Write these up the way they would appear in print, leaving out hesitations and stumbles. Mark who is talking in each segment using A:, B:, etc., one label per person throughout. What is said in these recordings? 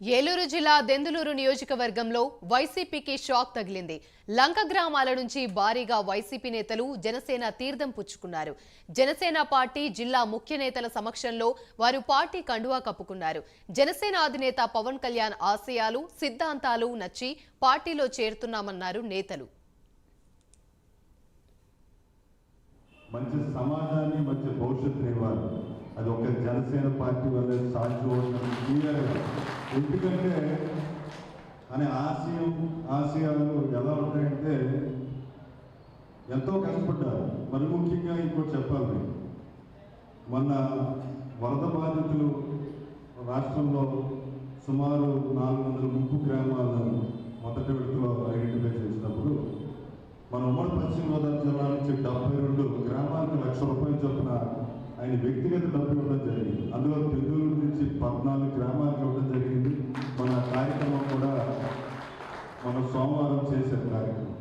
A: ఏలూరు జిల్లా దెందులూరు నియోజకవర్గంలో వైసీపీకి షాక్ తగిలింది. లంక గ్రామాల నుంచి భారీగా వైసీపీ నేతలు జనసేన తీర్థం పుచ్చుకున్నారు. జనసేన పార్టీ జిల్లా ముఖ్య నేతల సమక్షంలో వారు పార్టీ కండువా కప్పుకున్నారు. జనసేన అధినేత పవన్ కళ్యాణ్ ఆశయాలు, సిద్ధాంతాలు నచ్చి పార్టీలో చేరుతున్నామన్నారు నేతలు.
B: మంచి సమాజాన్ని మంచి భవిష్యత్తుని ఇవ్వాలి. అది ఒక జనసేన పార్టీ వల్ల సాధ్యమవుతుంది క్లియర్గా. ఎందుకంటే అనే ఆశయాలు ఎలా ఉంటాయంటే ఎంతో కష్టపడ్డారు. మరి ముఖ్యంగా ఇంకోటి చెప్పాలి, మొన్న వరద బాధితులు రాష్ట్రంలో సుమారు 400 ముంపు గ్రామాలను మొదటి విడతలో ఐడెంటిఫై చేసినప్పుడు మన ఉమ్మడి పశ్చిమ గోదావరి జిల్లా నుంచి 72 గ్రామాలకు ₹1,00,000 చొప్పున ఆయన వ్యక్తిగత డబ్బు ఇవ్వడం జరిగింది. అందులో దెందులూరు నుంచి 14 గ్రామాలకు ఇవ్వడం జరిగింది. మన కార్యక్రమం కూడా మన సోమవారం చేసే కార్యక్రమం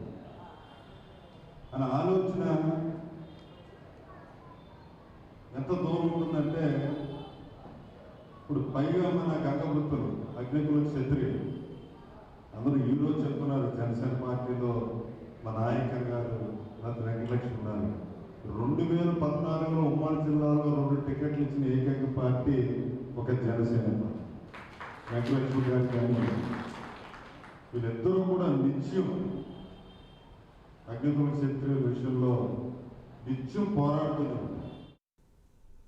B: అనే ఆలోచన ఎంత దూరం ఉంటుందంటే, ఇప్పుడు పైగా మన గంగవృత్తులు అగ్నికుల క్షత్రియులు అందరూ ఈరోజు చెప్తున్నారు జనసేన పార్టీలో మా నాయకర్ గారు వెంకటలక్ష్మి ఉన్నారు. 2014లో ఉమ్మడి జిల్లాలో 2 టికెట్లు ఇచ్చిన ఏకైక పార్టీ ఒక జనసేన పార్టీ. వెంకటలక్ష్మి గారు కానీ వీళ్ళిద్దరూ కూడా నిత్యం అగ్నికుల క్షత్రియుల విషయంలో నిత్యం పోరాడుతున్నారు.